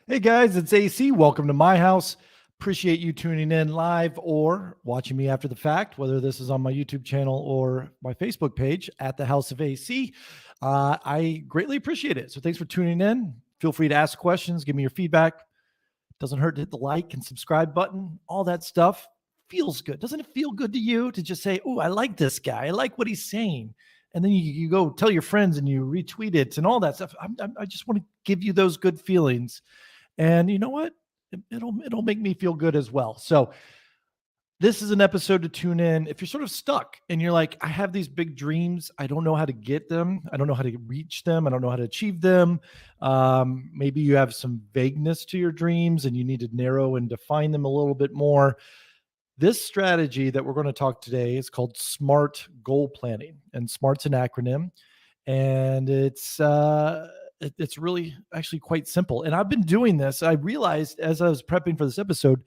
Hey guys, it's AC. Welcome to my house. Appreciate you tuning in live or watching me after the fact, whether this is on my YouTube channel or my Facebook page at the House of AC. I greatly appreciate it. So thanks for tuning in. Feel free to ask questions, give me your feedback. Doesn't hurt to hit the like and subscribe button. All that stuff feels good. Doesn't it feel good to you to just say, "Oh, I like this guy. I like what he's saying." And then you go tell your friends and you retweet it and all that stuff. I just want to give you those good feelings. And you know what? It'll make me feel good as well. So this is an episode to tune in. If you're sort of stuck and you're like, I have these big dreams, I don't know how to get them, I don't know how to reach them, I don't know how to achieve them. Maybe you have some vagueness to your dreams and you need to narrow and define them a little bit more. This strategy that we're going to talk today is called SMART goal planning, and SMART's an acronym, and it's really actually quite simple. And I've been doing this. I realized as I was prepping for this episode,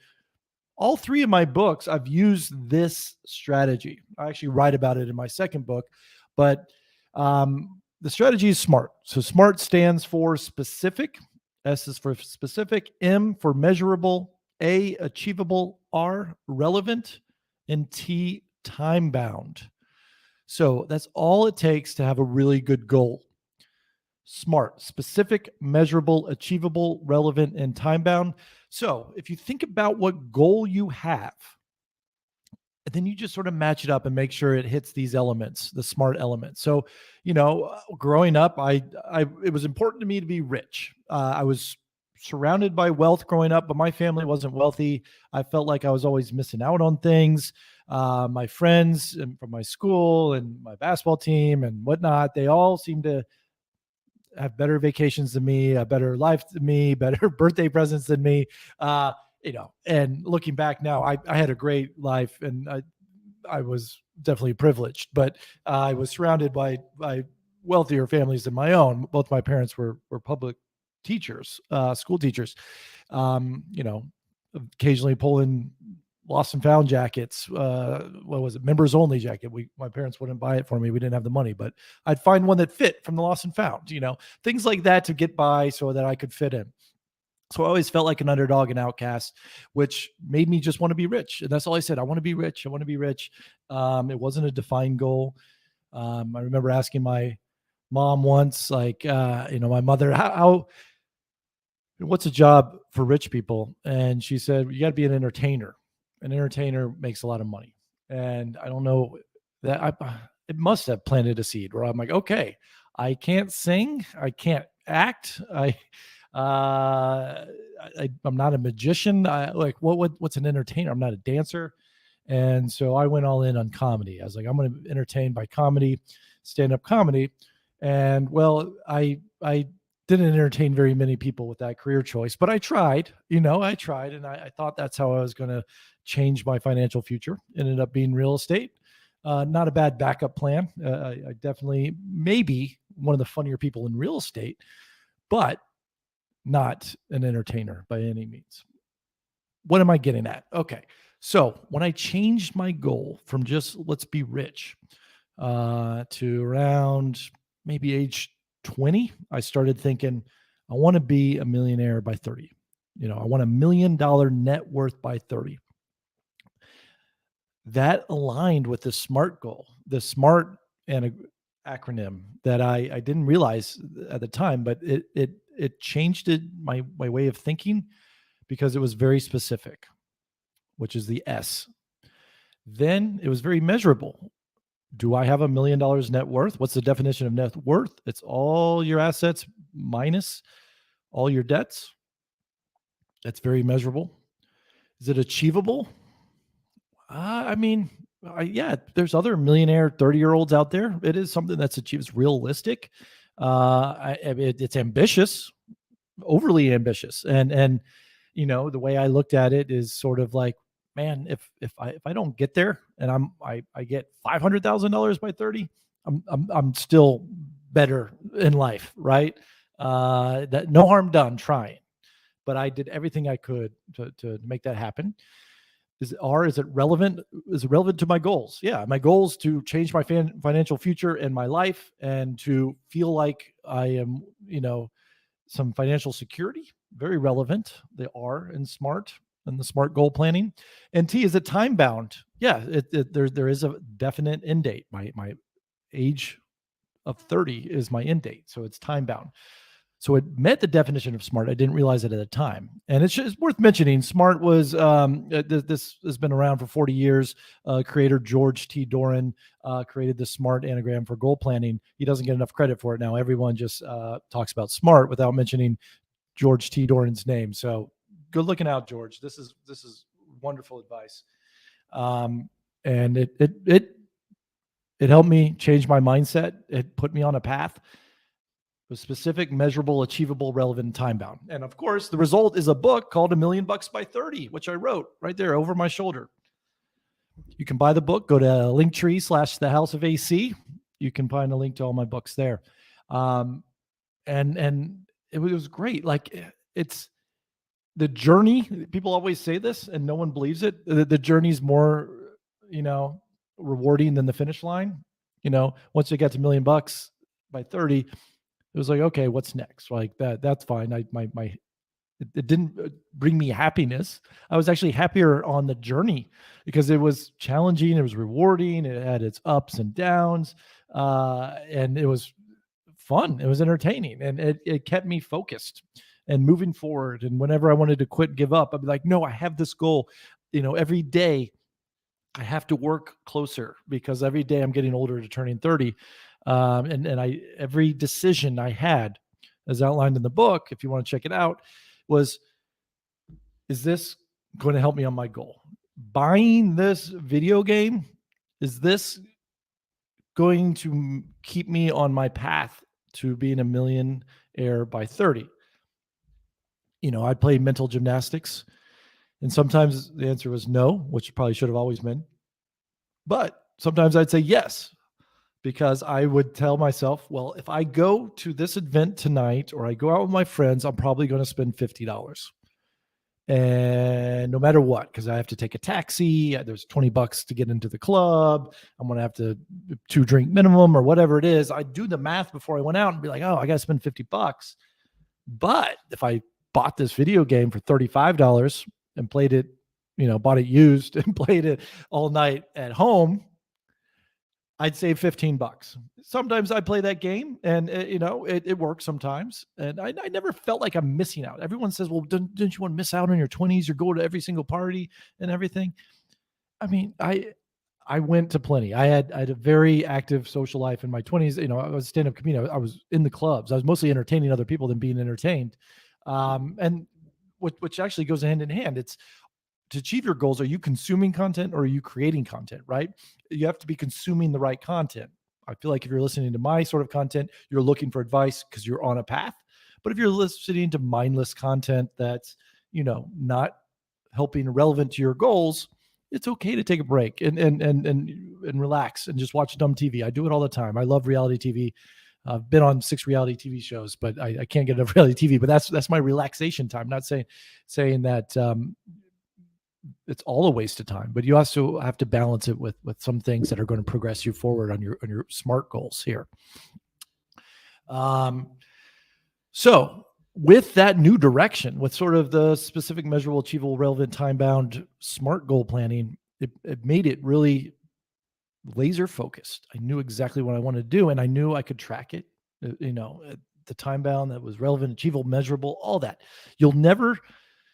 all three of my books, I've used this strategy. I actually write about it in my second book, but the strategy is SMART. So SMART stands for specific. S is for specific. M for measurable. A, achievable. R, relevant. And T, time bound. So that's all it takes to have a really good goal. SMART, specific, measurable, achievable, relevant, and time bound. So if you think about what goal you have, and then you just sort of match it up and make sure it hits these elements, the SMART elements. So, growing up, it was important to me to be rich. I was surrounded by wealth growing up, but my family wasn't wealthy. I felt like I was always missing out on things. My friends from my school and my basketball team and whatnot, they all seemed to have better vacations than me, a better life than me, better birthday presents than me. And looking back now, I had a great life and I was definitely privileged, but I was surrounded by wealthier families than my own. Both my parents were public teachers, school teachers, occasionally pulling lost and found jackets. What was it? Members only jacket. My parents wouldn't buy it for me. We didn't have the money, but I'd find one that fit from the lost and found, things like that to get by so that I could fit in. So I always felt like an underdog and outcast, which made me just want to be rich. And that's all I said. I want to be rich. I want to be rich. It wasn't a defined goal. I remember asking my mom once, like, my mother, what's a job for rich people? And she said, you got to be an entertainer. An entertainer makes a lot of money. And I don't know that it must have planted a seed where I'm like, okay, I can't sing. I can't act. I'm not a magician. What's an entertainer? I'm not a dancer. And so I went all in on comedy. I was like, I'm going to entertain by comedy, stand-up comedy. And well, I didn't entertain very many people with that career choice, but I tried, and I thought that's how I was going to change my financial future. Ended up being real estate. Not a bad backup plan. I definitely maybe one of the funnier people in real estate, but not an entertainer by any means. What am I getting at? Okay. So when I changed my goal from just let's be rich to around maybe age 20, I started thinking, I want to be a millionaire by 30. I want $1 million net worth by 30. That aligned with the SMART goal, the SMART acronym that I didn't realize at the time, but it changed my way of thinking because it was very specific, which is the S. Then it was very measurable. Do I have $1 million net worth? What's the definition of net worth? It's all your assets minus all your debts. That's very measurable. Is it achievable? There's other millionaire 30-year-olds out there. It is something that's achieved. It's realistic. It's ambitious, overly ambitious. And the way I looked at it is sort of like, man, if I don't get there and I get $500,000 by 30, I'm still better in life, right? That no harm done trying, but I did everything I could to make that happen. Is it relevant? Is it relevant to my goals? Yeah, my goals to change my financial future and my life, and to feel like I am, some financial security. very relevant. The R in SMART and the SMART goal planning. And T, is it time bound? Yeah, there is a definite end date. My age of 30 is my end date, so it's time bound. So it met the definition of SMART. I didn't realize it at the time. And it's just worth mentioning. SMART was, this has been around for 40 years. Creator George T. Doran created the SMART anagram for goal planning. He doesn't get enough credit for it now. Everyone just talks about SMART without mentioning George T. Doran's name. So good looking out, George. This is wonderful advice. And it helped me change my mindset. It put me on a path. Was specific, measurable, achievable, relevant, time bound. And of course, the result is a book called $1,000,000 by 30, which I wrote right there over my shoulder. You can buy the book. Go to Linktree/the House of AC. You can find a link to all my books there. And it was great. Like, it's the journey. People always say this and no one believes it. The journey's more, rewarding than the finish line. Once you get to $1,000,000 by 30, it was like, okay, what's next? Like that's fine. It didn't bring me happiness. I was actually happier on the journey because it was challenging. It was rewarding. It had its ups and downs. And it was fun. It was entertaining, and it kept me focused and moving forward. And whenever I wanted to quit, give up, I'd be like, no, I have this goal. Every day I have to work closer because every day I'm getting older to turning 30. And every decision I had, as outlined in the book, if you want to check it out, was, is this going to help me on my goal? Buying this video game, is this going to keep me on my path to being a millionaire by 30? I played mental gymnastics, and sometimes the answer was no, which probably should have always been. But sometimes I'd say yes, because I would tell myself, well, if I go to this event tonight or I go out with my friends, I'm probably going to spend $50. And no matter what, because I have to take a taxi, there's $20 to get into the club, I'm going to have to 2-drink minimum or whatever it is. I do the math before I went out and be like, oh, I got to spend $50. But if I bought this video game for $35 and played it, bought it used and played it all night at home, I'd save $15. Sometimes I play that game and it works sometimes. And I never felt like I'm missing out. Everyone says, well, didn't you want to miss out on your 20s or go to every single party and everything? I mean, I went to plenty. I had a very active social life in my 20s. I was a stand-up comedian. I was in the clubs. I was mostly entertaining other people than being entertained. And which actually goes hand in hand. It's, to achieve your goals, are you consuming content or are you creating content, right? You have to be consuming the right content. I feel like if you're listening to my sort of content, you're looking for advice because you're on a path. But if you're listening to mindless content that's, not helping relevant to your goals, it's okay to take a break and relax and just watch dumb TV. I do it all the time. I love reality TV. I've been on 6 reality TV shows, but I can't get enough reality TV. But that's my relaxation time. I'm not saying that it's all a waste of time, but you also have to balance it with some things that are going to progress you forward on your SMART goals here. So with that new direction, with sort of the specific, measurable, achievable, relevant, time-bound SMART goal planning, it made it really laser focused. I knew exactly what I wanted to do, and I knew I could track it, the time-bound that was relevant, achievable, measurable, all that.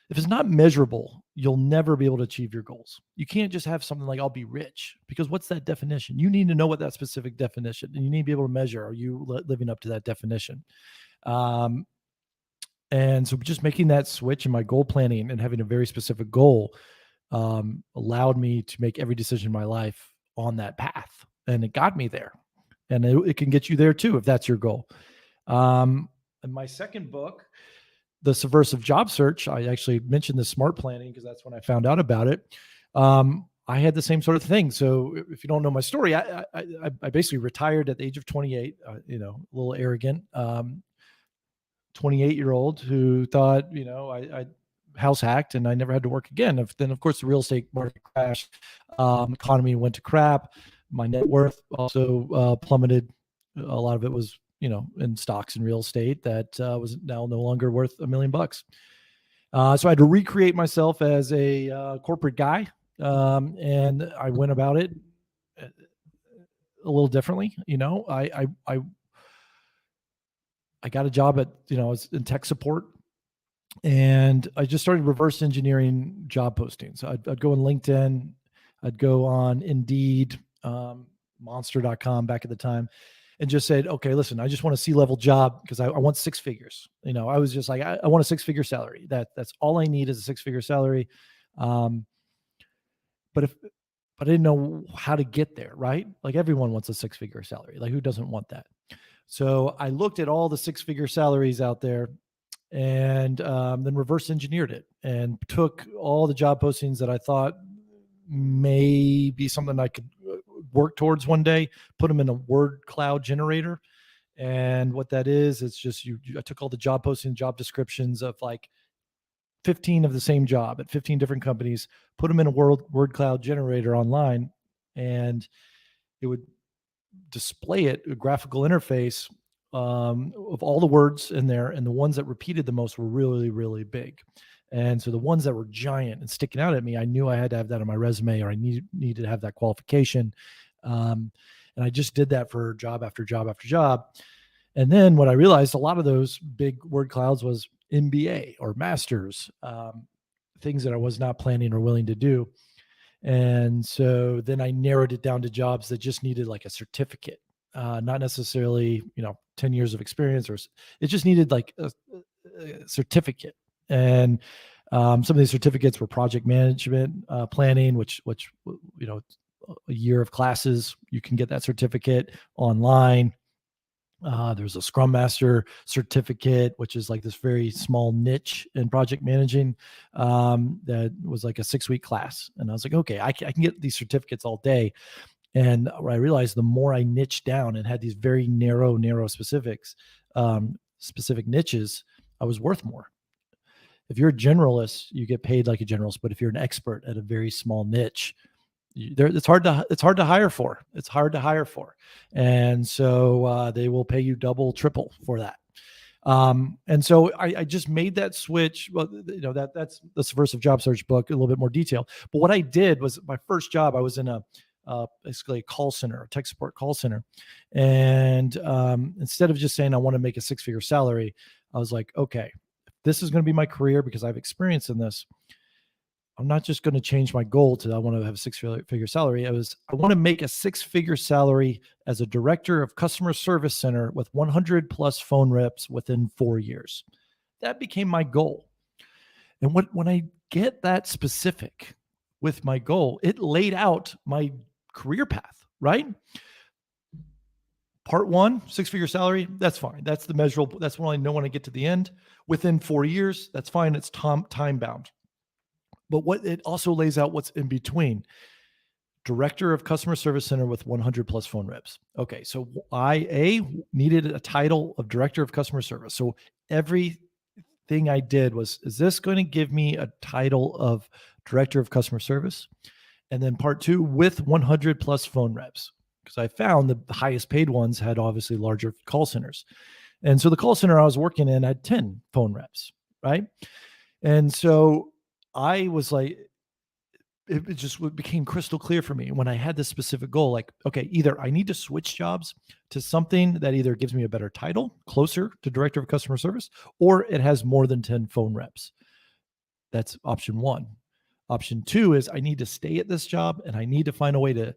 If it's not measurable, you'll never be able to achieve your goals. You can't just have something like, I'll be rich, because what's that definition? You need to know what that specific definition, and you need to be able to measure, are you living up to that definition? And so just making that switch in my goal planning and having a very specific goal allowed me to make every decision in my life on that path. And it got me there. And it can get you there too, if that's your goal. And my second book, The Subversive Job Search, I actually mentioned the SMART planning because that's when I found out about it. I had the same sort of thing. So if you don't know my story, I basically retired at the age of 28, a little arrogant, 28-year-old who thought, I house hacked and I never had to work again. Then of course the real estate market crashed, economy went to crap. My net worth also plummeted. A lot of it was, in stocks and real estate that was now no longer worth $1 million. So I had to recreate myself as a corporate guy, and I went about it a little differently. I got a job at, I was in tech support, and I just started reverse engineering job postings. I'd go on LinkedIn, I'd go on Indeed, monster.com back at the time, and just said, okay, listen, I just want a C-level job because I want six figures. I was just like, I want a six-figure salary. That's all I need is a six-figure salary. Um, but I didn't know how to get there, right? Like everyone wants a six-figure salary. Like who doesn't want that? So I looked at all the six-figure salaries out there, and then reverse engineered it and took all the job postings that I thought may be something I could work towards one day, put them in a word cloud generator. And what that is, it's just I took all the job postings, job descriptions of like 15 of the same job at 15 different companies, put them in a word cloud generator online, and it would display it, a graphical interface of all the words in there, and the ones that repeated the most were really, really big. And so the ones that were giant and sticking out at me, I knew I had to have that on my resume, or I needed to have that qualification. And I just did that for job after job after job. And then what I realized, a lot of those big word clouds was MBA or masters, things that I was not planning or willing to do. And so then I narrowed it down to jobs that just needed like a certificate, not necessarily, 10 years of experience, or it just needed like a certificate. And some of these certificates were project management, planning, which, a year of classes, you can get that certificate online. There's a Scrum Master certificate, which is like this very small niche in project managing, that was like a 6-week class. And I was like, okay, I can get these certificates all day. And I realized the more I niched down and had these very narrow specific niches, I was worth more. If you're a generalist, you get paid like a generalist. But if you're an expert at a very small niche, it's hard to hire for. It's hard to hire for. And so they will pay you double, triple for that. And so I just made that switch. Well, that's the Subversive Job Search book, a little bit more detail. But what I did was, my first job, I was in basically a call center, a tech support call center. And instead of just saying I want to make a six-figure salary, I was like, okay, this is going to be my career because I've experience in this. I'm not just going to change my goal to I want to have a six-figure salary. I want to make a six-figure salary as a director of customer service center with 100 plus phone reps within 4 years. That became my goal. And when I get that specific with my goal, it laid out my career path, right? Part one, six-figure salary, that's fine. That's the measurable. That's when I know when I get to the end. Within 4 years, that's fine. It's time bound. But what it also lays out what's in between. Director of customer service center with 100 plus phone reps. Okay, so I needed a title of director of customer service. So everything I did was, is this going to give me a title of director of customer service? And then part two, with 100 plus phone reps, because I found the highest paid ones had obviously larger call centers. And so the call center I was working in had 10 phone reps, right? And so I was like, it just became crystal clear for me when I had this specific goal, like, okay, either I need to switch jobs to something that either gives me a better title, closer to director of customer service, or it has more than 10 phone reps. That's option one. Option two is I need to stay at this job, and I need to find a way to,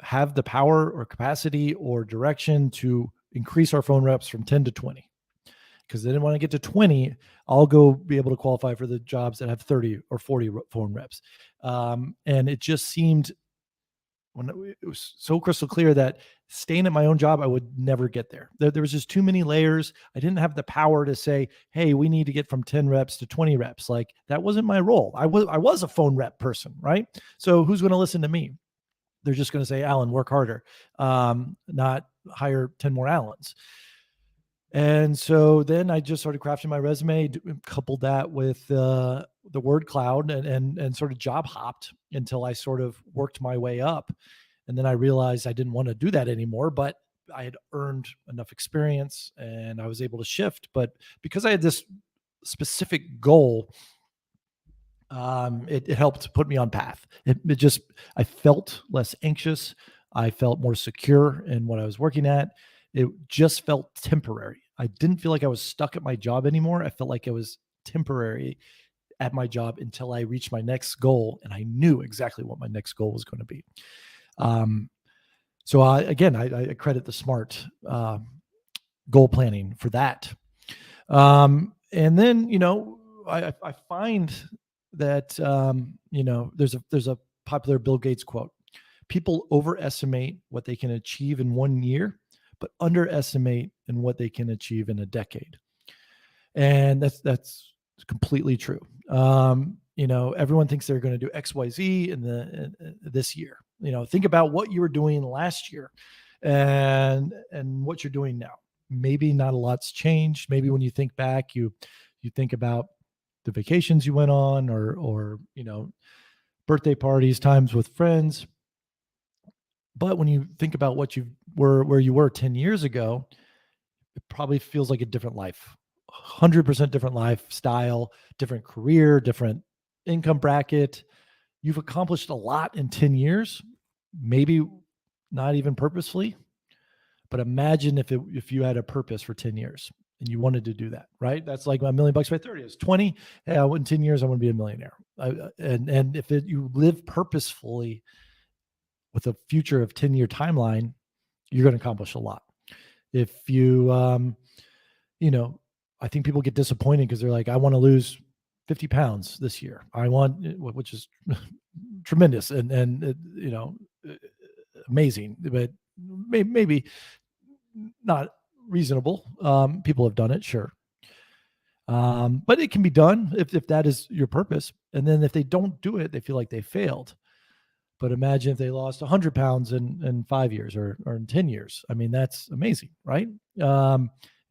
have the power or capacity or direction to increase our phone reps from 10 to 20. Because then when I get to 20, I'll go be able to qualify for the jobs that have 30 or 40 phone reps. And it just seemed, when it was so crystal clear that staying at my own job, I would never get there. There was just too many layers. I didn't have the power to say, hey, we need to get from 10 reps to 20 reps. Like, that wasn't my role. I was a phone rep person, right? So who's going to listen to me? They're just going to say, Alan, work harder, not hire 10 more Allens. And so then I just started crafting my resume, coupled that with the word cloud, and sort of job hopped until I sort of worked my way up. And then I realized I didn't want to do that anymore, but I had earned enough experience and I was able to shift. But because I had this specific goal, it helped put me on path. I felt less anxious. I felt more secure in what I was working at. It just felt temporary. I didn't feel like I was stuck at my job anymore. I felt like it was temporary at my job until I reached my next goal, and I knew exactly what my next goal was going to be. Um, I credit the SMART goal planning for that. And then, I find that, there's a popular Bill Gates quote: people overestimate what they can achieve in 1 year, but underestimate in what they can achieve in a decade. And that's completely true. Everyone thinks they're going to do X, Y, Z in this year. Think about what you were doing last year, and what you're doing now. Maybe not a lot's changed. Maybe when you think back, you think about the vacations you went on, or birthday parties, times with friends. But when you think about where you were 10 years ago, it probably feels like a different life. 100% different lifestyle, different career, different income bracket. You've accomplished a lot in 10 years, maybe not even purposefully, but imagine if you had a purpose for 10 years and you wanted to do that, right? That's like $1,000,000 by 30 is 20. Yeah, in 10 years, I want to be a millionaire. And if you live purposefully with a future of 10-year timeline, you're going to accomplish a lot. If I think people get disappointed because they're like, I want to lose 50 pounds this year. Which is tremendous and amazing, but maybe not reasonable. People have done it, sure. But it can be done if that is your purpose. And then if they don't do it, they feel like they failed. But imagine if they lost 100 pounds in 5 years or in 10 years. I mean, that's amazing, right?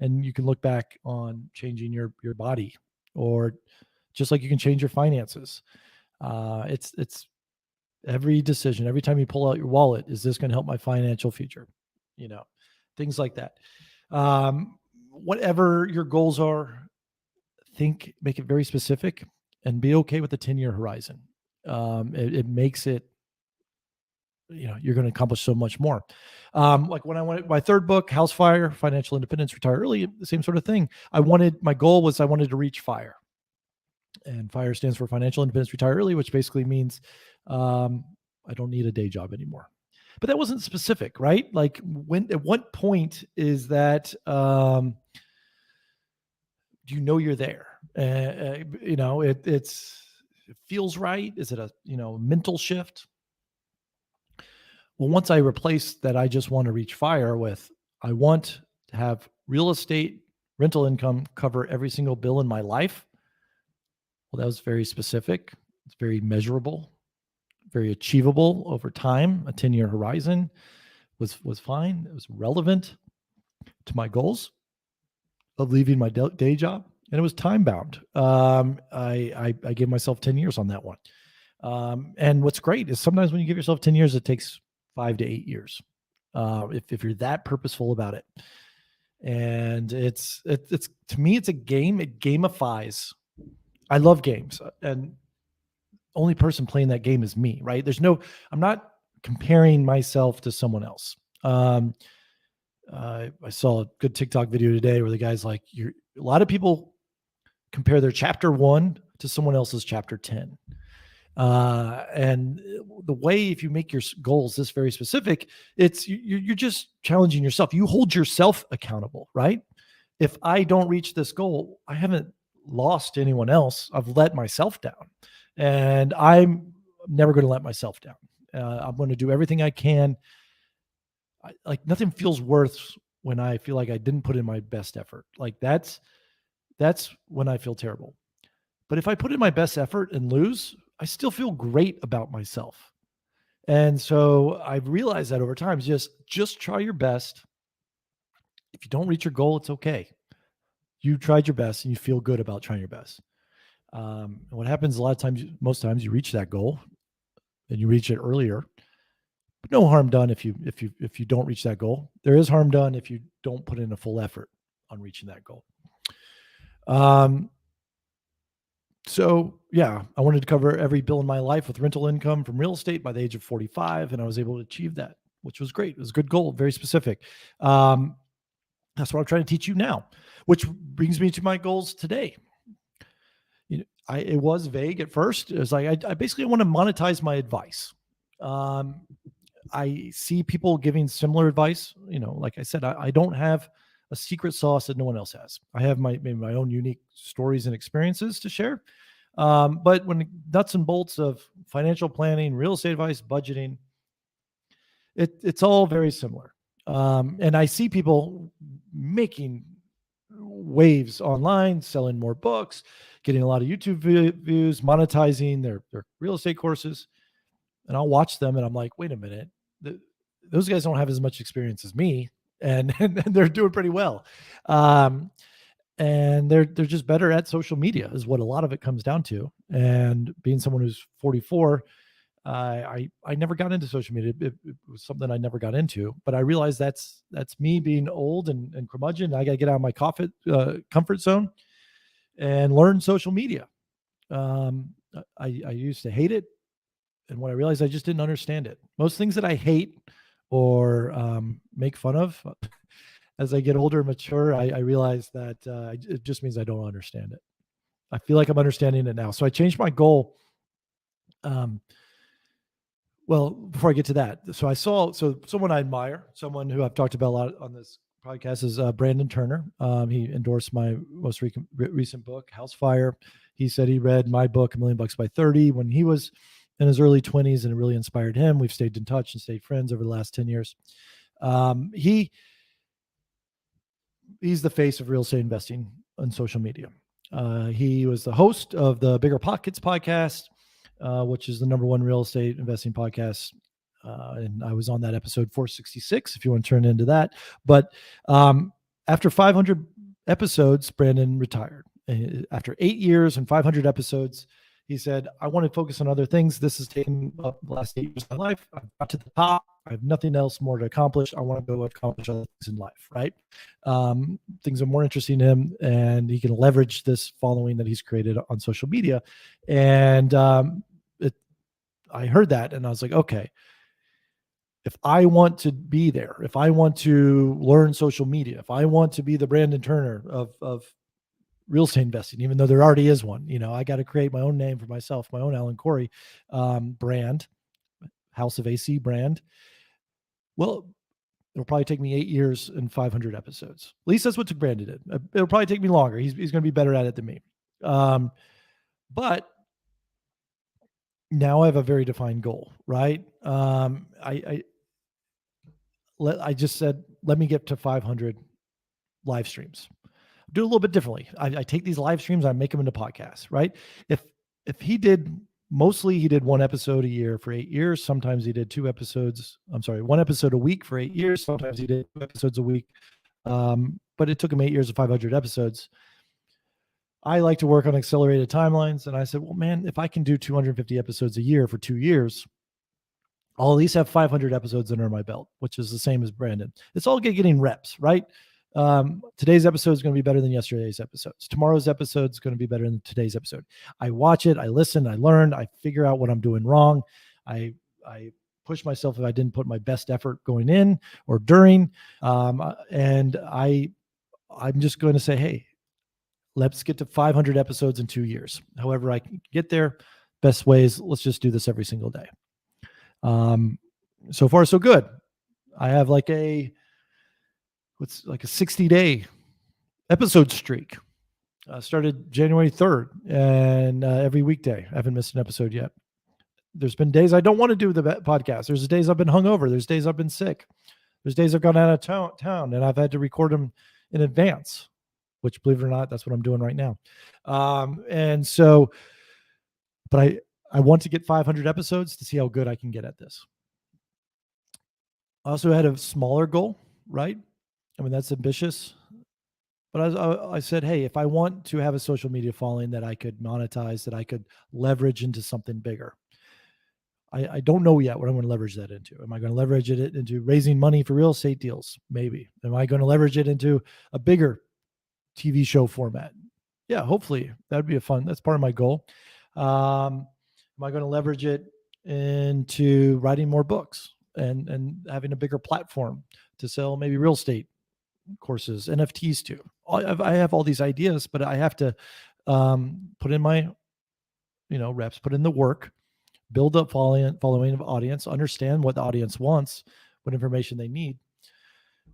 And you can look back on changing your body, or just like you can change your finances. It's every decision, every time you pull out your wallet, is this going to help my financial future? Things like that. Whatever your goals are, make it very specific, and be okay with the 10-year horizon. It makes it, you're going to accomplish so much more. Like when I went my third book, House Fire, Financial Independence, Retire Early, the same sort of thing. My goal was I wanted to reach FIRE, and FIRE stands for Financial Independence, Retire Early, which basically means I don't need a day job anymore. But that wasn't specific, right? Like at what point is that, do you know you're there? It feels right. Is it a, mental shift? Well, once I replaced that, I just want to reach FIRE with, I want to have real estate rental income cover every single bill in my life. Well, that was very specific. It's very measurable, very achievable over time. A 10-year horizon was fine. It was relevant to my goals of leaving my day job, and it was time bound. I gave myself 10 years on that one. And what's great is sometimes when you give yourself 10 years, it takes 5 to 8 years. If you're that purposeful about it. And it's to me, it's a game. It gamifies. I love games, and only person playing that game is me, right? I'm not comparing myself to someone else. I saw a good TikTok video today where the guy's like, a lot of people compare their chapter 1 to someone else's chapter 10. And the way, if you make your goals this very specific, you're just challenging yourself. You hold yourself accountable, right? If I don't reach this goal, I haven't lost anyone else. I've let myself down, and I'm never going to let myself down. I'm going to do everything I can. Like nothing feels worse when I feel like I didn't put in my best effort. Like that's when I feel terrible. But if I put in my best effort and lose, I still feel great about myself. And so I've realized that over time, just try your best. If you don't reach your goal, it's okay. You tried your best and you feel good about trying your best. And what happens a lot of times, most times you reach that goal and you reach it earlier. But no harm done if you don't reach that goal. There is harm done if you don't put in a full effort on reaching that goal. So yeah, I wanted to cover every bill in my life with rental income from real estate by the age of 45, and I was able to achieve that, which was great. It was a good goal, very specific. Um, that's what I'm trying to teach you now, which brings me to my goals today. It was vague at first. It was like I basically want to monetize my advice. Um, I see people giving similar advice. Like I said, I don't have a secret sauce that no one else has. I have maybe my own unique stories and experiences to share. But when the nuts and bolts of financial planning, real estate advice, budgeting, it's all very similar. And I see people making waves online, selling more books, getting a lot of YouTube views, monetizing their real estate courses. And I'll watch them and I'm like, wait a minute, those guys don't have as much experience as me. And they're doing pretty well. Um, and they're just better at social media is what a lot of it comes down to. And being someone who's 44, I never got into social media. It was something I never got into, but I realized that's me being old and curmudgeon. I got to get out of my comfort zone and learn social media. I used to hate it, and when I realized, I just didn't understand it. Most things that I hate or make fun of, as I get older and mature, I realize that it just means I don't understand it. I feel like I'm understanding it now. So I changed my goal. Well, before I get to that, so someone I admire, someone who I've talked about a lot on this podcast is Brandon Turner. He endorsed my most recent book, House Fire. He said he read my book, $1 Million by 30, when he was in his early 20s, and it really inspired him. We've stayed in touch and stayed friends over the last 10 years. He's the face of real estate investing on social media. He was the host of the Bigger Pockets podcast, which is the #1 real estate investing podcast. And I was on that episode 466, if you want to turn into that. But after 500 episodes, Brandon retired. After 8 years and 500 episodes, he said, I want to focus on other things. This has taken up the last 8 years of my life. I've got to the top. I have nothing else more to accomplish. I want to go accomplish other things in life, right? Things are more interesting to him, and he can leverage this following that he's created on social media. And I heard that, and I was like, okay, if I want to be there, if I want to learn social media, if I want to be the Brandon Turner of real estate investing, even though there already is one, I got to create my own name for myself, my own Alan Corey brand, House of AC brand. Well, it'll probably take me 8 years and 500 episodes. At least that's what Brandon did. It'll probably take me longer. He's going to be better at it than me. But now I have a very defined goal, right? I just said, let me get to 500 live streams. Do it a little bit differently. I take these live streams, I make them into podcasts, right? If he did, mostly he did one episode a year for 8 years. Sometimes he did one episode a week for 8 years. Sometimes he did 2 episodes a week. But it took him 8 years of 500 episodes. I like to work on accelerated timelines. And I said, well, man, if I can do 250 episodes a year for 2 years, I'll at least have 500 episodes under my belt, which is the same as Brandon. It's all getting reps, right? Today's episode is going to be better than yesterday's episodes. Tomorrow's episode is going to be better than today's episode. I watch it, I listen, I learn, I figure out what I'm doing wrong. I push myself if I didn't put my best effort going in or during. And I'm just going to say, hey, let's get to 500 episodes in 2 years. However I can get there, best ways, let's just do this every single day. So far, so good. I have like a 60-day episode streak. Started January 3rd, and every weekday. I haven't missed an episode yet. There's been days I don't want to do the podcast. There's days I've been hungover. There's days I've been sick. There's days I've gone out of town, and I've had to record them in advance, which, believe it or not, that's what I'm doing right now. And so, but I want to get 500 episodes to see how good I can get at this. I also had a smaller goal, right? I mean, that's ambitious. But I said, hey, if I want to have a social media following that I could monetize, that I could leverage into something bigger, I don't know yet what I'm going to leverage that into. Am I going to leverage it into raising money for real estate deals? Maybe. Am I going to leverage it into a bigger TV show format? Yeah, hopefully that'd be that's part of my goal. Am I going to leverage it into writing more books and having a bigger platform to sell maybe real estate courses, NFTs too? I have all these ideas, but I have to put in my reps, put in the work, build up following of audience, understand what the audience wants, what information they need,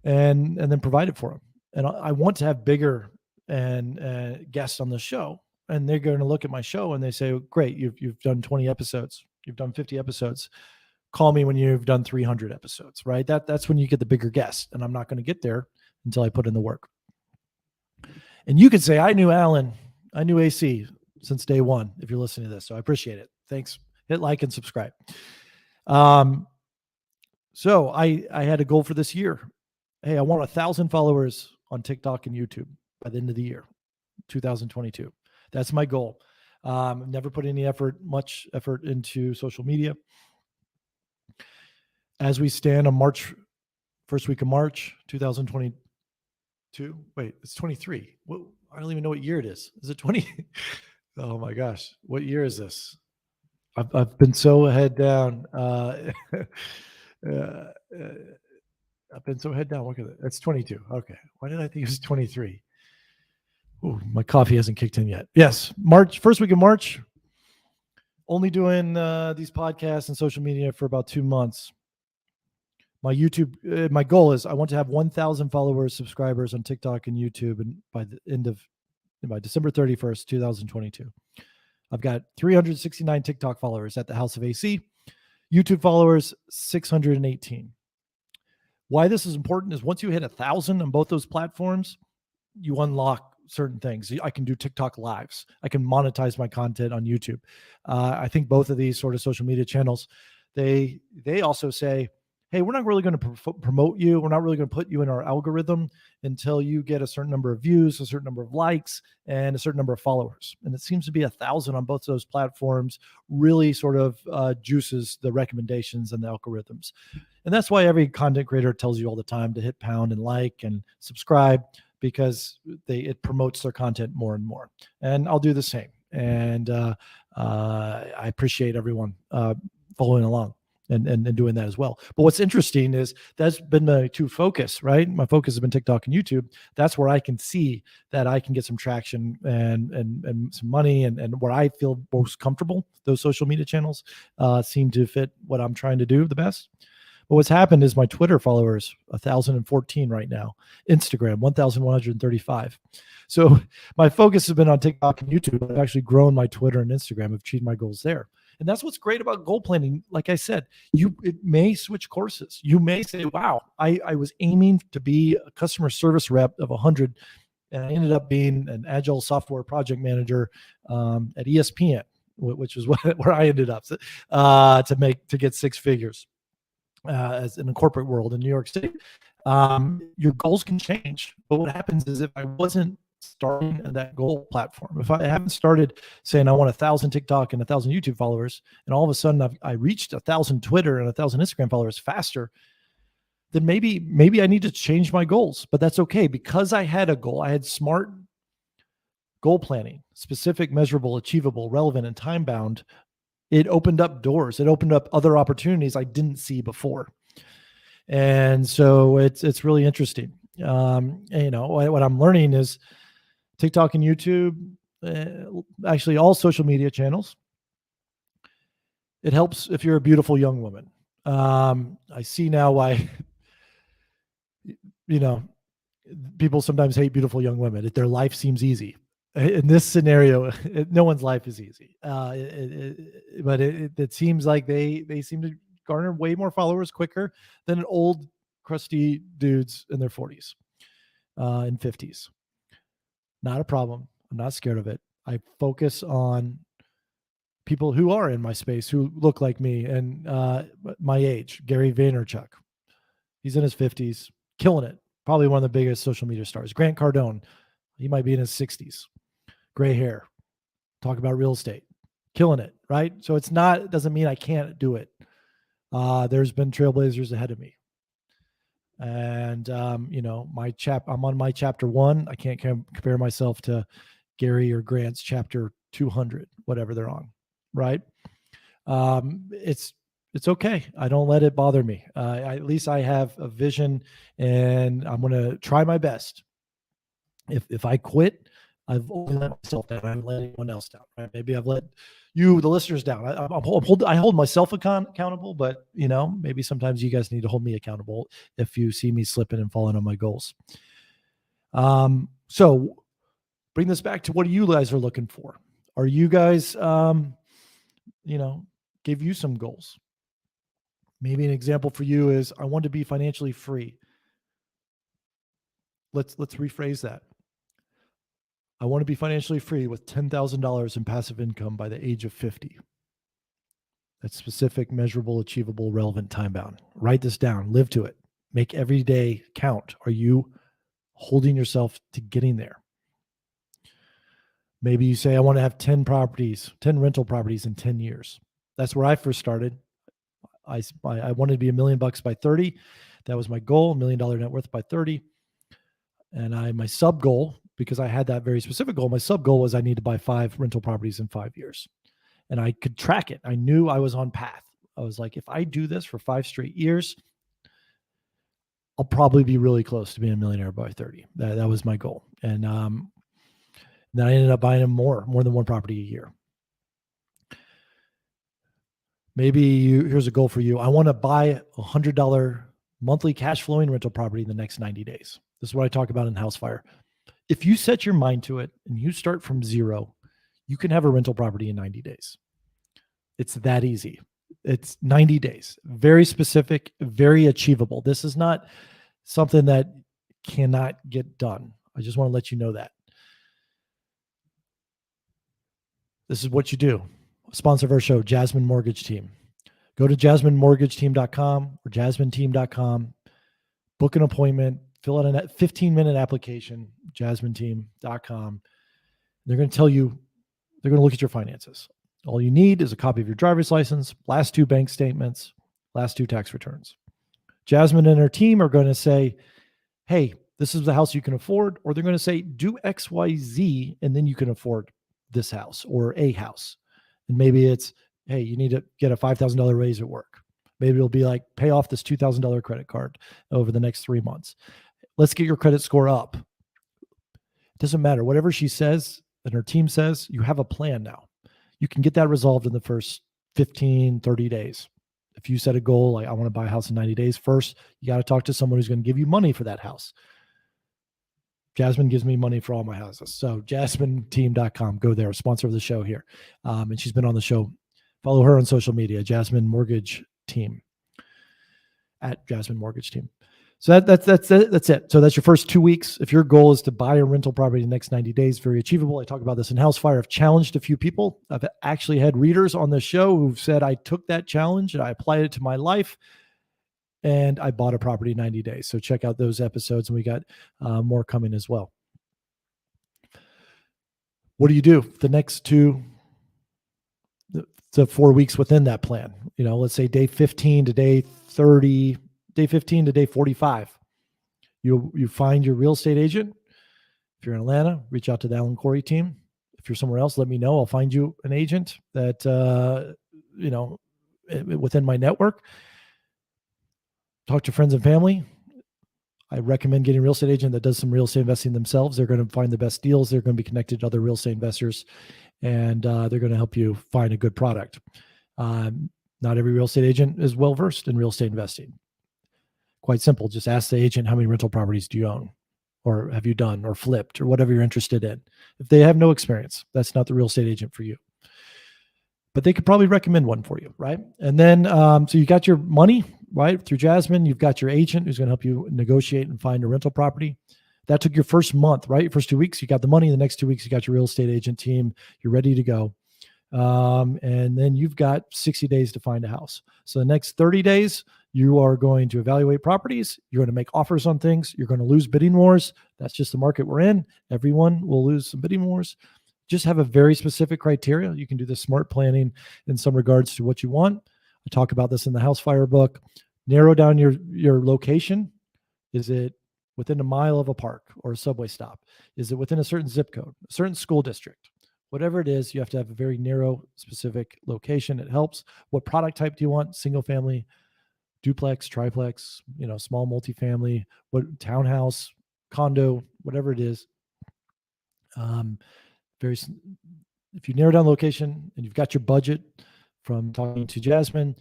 and then provide it for them. And I want to have bigger and guests on the show, and they're going to look at my show and they say, "Great, you've done 20 episodes, you've done 50 episodes. Call me when you've done 300 episodes." Right? That's when you get the bigger guests, and I'm not going to get there until I put in the work. And you could say, "I knew Alan, I knew AC since day one." If you're listening to this, so I appreciate it. Thanks. Hit like and subscribe. So I had a goal for this year. Hey, I want 1,000 followers on TikTok and YouTube by the end of the year, 2022. That's my goal. Never put any much effort into social media. As we stand on first week of March, 2022. Wait, it's 23. I don't even know what year it is. Is it 20? Oh my gosh. What year is this? I've been so head down. I've been so head down. Look at it. It's 22. Okay. Why did I think it was 23? Oh, my coffee hasn't kicked in yet. Yes. First week of March. Only doing these podcasts and social media for about 2 months. My YouTube, my goal is I want to have 1,000 followers, subscribers on TikTok and YouTube, and by December 31st, 2022. I've got 369 TikTok followers at the House of AC. YouTube followers, 618. Why this is important is once you hit 1,000 on both those platforms, you unlock certain things. I can do TikTok lives. I can monetize my content on YouTube. I think both of these sort of social media channels, they also say, hey, we're not really going to promote you. We're not really going to put you in our algorithm until you get a certain number of views, a certain number of likes, and a certain number of followers. And it seems to be 1,000 on both those platforms really sort of juices the recommendations and the algorithms. And that's why every content creator tells you all the time to hit pound and like and subscribe, because it promotes their content more and more. And I'll do the same. And I appreciate everyone following along and doing that as well. But what's interesting is that's been my two focus, right? My focus has been TikTok and YouTube. That's where I can see that I can get some traction and some money and where I feel most comfortable. Those social media channels seem to fit what I'm trying to do the best. But what's happened is my Twitter followers, 1,014 right now. Instagram, 1,135. So my focus has been on TikTok and YouTube. I've actually grown my Twitter and Instagram. I've achieved my goals there. And that's what's great about goal planning. Like I said, it may switch courses. You may say, wow, I was aiming to be a customer service rep of 100, and I ended up being an agile software project manager at ESPN, which is where I ended up to get six figures as in the corporate world in New York City. Your goals can change, but what happens is if I wasn't starting at that goal platform, if I haven't started saying I want 1,000 TikTok and 1,000 YouTube followers, and all of a sudden I reached 1,000 Twitter and 1,000 Instagram followers faster, then maybe I need to change my goals. But that's okay, because I had a goal. I had SMART goal planning: specific, measurable, achievable, relevant, and time bound. It opened up doors. It opened up other opportunities I didn't see before. And so it's really interesting. What I'm learning is TikTok and YouTube, actually all social media channels, it helps if you're a beautiful young woman. I see now why, people sometimes hate beautiful young women. Their life seems easy. In this scenario, no one's life is easy. But it seems like they seem to garner way more followers quicker than old, crusty dudes in their 40s and 50s. Not a problem. I'm not scared of it. I focus on people who are in my space, who look like me and my age. Gary Vaynerchuk, he's in his 50s, killing it. Probably one of the biggest social media stars. Grant Cardone, he might be in his 60s. Gray hair. Talk about real estate. Killing it, right? So it doesn't mean I can't do it. There's been trailblazers ahead of me. And, I'm on my chapter 1. I can't compare myself to Gary or Grant's chapter 200, whatever they're on, right? It's okay. I don't let it bother me. At least I have a vision, and I'm going to try my best. If I quit, I've only let myself down. I haven't let anyone else down. Right? Maybe I've let you, the listeners, down. I hold myself accountable, but maybe sometimes you guys need to hold me accountable if you see me slipping and falling on my goals. So bring this back to what you guys are looking for. Are you guys, give you some goals? Maybe an example for you is, I want to be financially free. Let's rephrase that. I want to be financially free with $10,000 in passive income by the age of 50. That's specific, measurable, achievable, relevant, time bound. Write this down, live to it, make every day count. Are you holding yourself to getting there? Maybe you say, I want to have 10 rental properties in 10 years. That's where I first started. I wanted to be $1 million by 30. That was my goal, $1 million net worth by 30. And my sub goal, because I had that very specific goal, my sub goal was I need to buy 5 rental properties in 5 years. And I could track it. I knew I was on path. I was like, if I do this for 5 straight years, I'll probably be really close to being a millionaire by 30. That was my goal. And then I ended up buying more than one property a year. Maybe here's a goal for you. I want to buy $100 monthly cash flowing rental property in the next 90 days. This is what I talk about in House Fire. If you set your mind to it and you start from zero, you can have a rental property in 90 days. It's that easy. It's 90 days, very specific, very achievable. This is not something that cannot get done. I just want to let you know that. This is what you do. Sponsor of our show, Jasmine Mortgage Team. Go to jasminemortgageteam.com or jasmineteam.com. Book an appointment. Fill out a 15-minute application, jasmineteam.com. They're going to tell you, they're going to look at your finances. All you need is a copy of your driver's license, last 2 bank statements, last 2 tax returns. Jasmine and her team are going to say, hey, this is the house you can afford, or they're going to say, do X, Y, Z, and then you can afford this house or a house. And maybe it's, hey, you need to get a $5,000 raise at work. Maybe it'll be like, pay off this $2,000 credit card over the next 3 months. Let's get your credit score up. It doesn't matter. Whatever she says and her team says, you have a plan now. You can get that resolved in the first 15, 30 days. If you set a goal, like I want to buy a house in 90 days, first, you got to talk to someone who's going to give you money for that house. Jasmine gives me money for all my houses. So jasmineteam.com, go there, sponsor of the show here. And she's been on the show. Follow her on social media, Jasmine Mortgage Team, at Jasmine Mortgage Team. So that's it. So that's your first 2 weeks. If your goal is to buy a rental property in the next 90 days, very achievable. I talk about this in House Fire. I've challenged a few people. I've actually had readers on the show who've said, I took that challenge and I applied it to my life and I bought a property in 90 days. So check out those episodes, and we got more coming as well. What do you do the next 2 to 4 weeks within that plan? Let's say day 15 to day 30, day 15 to day 45. You find your real estate agent. If you're in Atlanta, reach out to the Alan Corey team. If you're somewhere else, let me know. I'll find you an agent that, within my network. Talk to friends and family. I recommend getting a real estate agent that does some real estate investing themselves. They're going to find the best deals. They're going to be connected to other real estate investors, and they're going to help you find a good product. Not every real estate agent is well-versed in real estate investing. Quite simple. Just ask the agent, how many rental properties do you own, or have you done, or flipped, or whatever you're interested in. If they have no experience, that's not the real estate agent for you. But they could probably recommend one for you, right? And then, so you got your money, right, through Jasmine. You've got your agent who's going to help you negotiate and find a rental property. That took your first month, right? Your first 2 weeks, you got the money. The next 2 weeks, you got your real estate agent team. You're ready to go. And then you've got 60 days to find a house. So the next 30 days, you are going to evaluate properties. You're going to make offers on things. You're going to lose bidding wars. That's just the market we're in. Everyone will lose some bidding wars. Just have a very specific criteria. You can do the SMART planning in some regards to what you want. I talk about this in the House Fire book. Narrow down your location. Is it within a mile of a park or a subway stop? Is it within a certain zip code, a certain school district? Whatever it is, you have to have a very narrow, specific location. It helps. What product type do you want? Single family, duplex, triplex, small multifamily, what townhouse, condo, whatever it is. Um, very, if you narrow down location and you've got your budget from talking to Jasmine,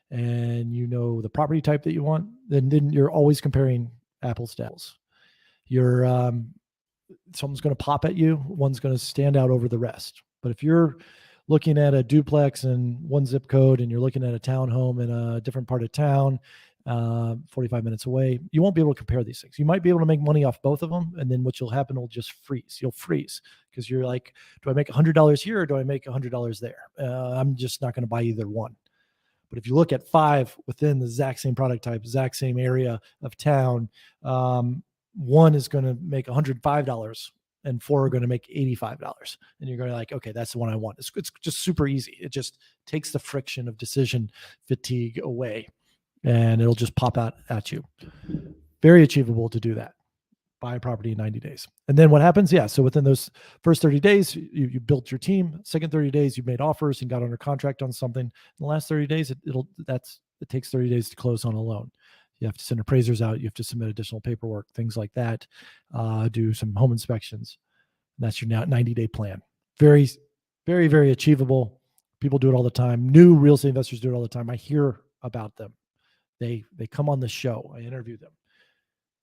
and the property type that you want, then you're always comparing apples to apples. You're something's going to pop at you, one's going to stand out over the rest. But if you're looking at a duplex in one zip code and you're looking at a townhome in a different part of town, 45 minutes away, you won't be able to compare these things. You might be able to make money off both of them, and then what will happen will just freeze. You'll freeze because you're like, do I make $100 here or do I make $100 there? I'm just not going to buy either one. But if you look at 5 within the exact same product type, exact same area of town, one is going to make $105 and 4 are going to make $85. And you're going to like, okay, that's the one I want. It's just super easy. It just takes the friction of decision fatigue away, and it'll just pop out at you. Very achievable to do that. Buy a property in 90 days. And then what happens? Yeah. So within those first 30 days, you built your team. Second 30 days, you made offers and got under contract on something. In the last 30 days, it takes 30 days to close on a loan. You have to send appraisers out. You have to submit additional paperwork, things like that. Do some home inspections. And that's your 90-day plan. Very, very, very achievable. People do it all the time. New real estate investors do it all the time. I hear about them. They come on the show. I interview them.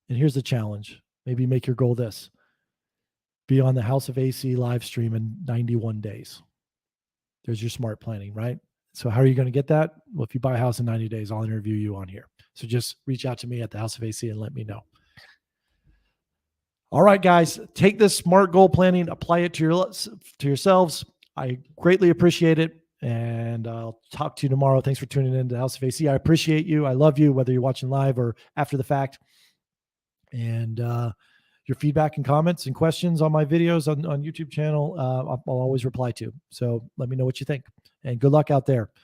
And here's the challenge. Maybe make your goal this: be on the House of AC live stream in 91 days. There's your smart planning, right? So how are you going to get that? Well, if you buy a house in 90 days, I'll interview you on here. So just reach out to me at the House of AC and let me know. All right, guys, take this SMART goal planning, apply it to yourselves. I greatly appreciate it. And I'll talk to you tomorrow. Thanks for tuning in to the House of AC. I appreciate you. I love you, whether you're watching live or after the fact. And your feedback and comments and questions on my videos on YouTube channel, I'll always reply to. So let me know what you think. And good luck out there.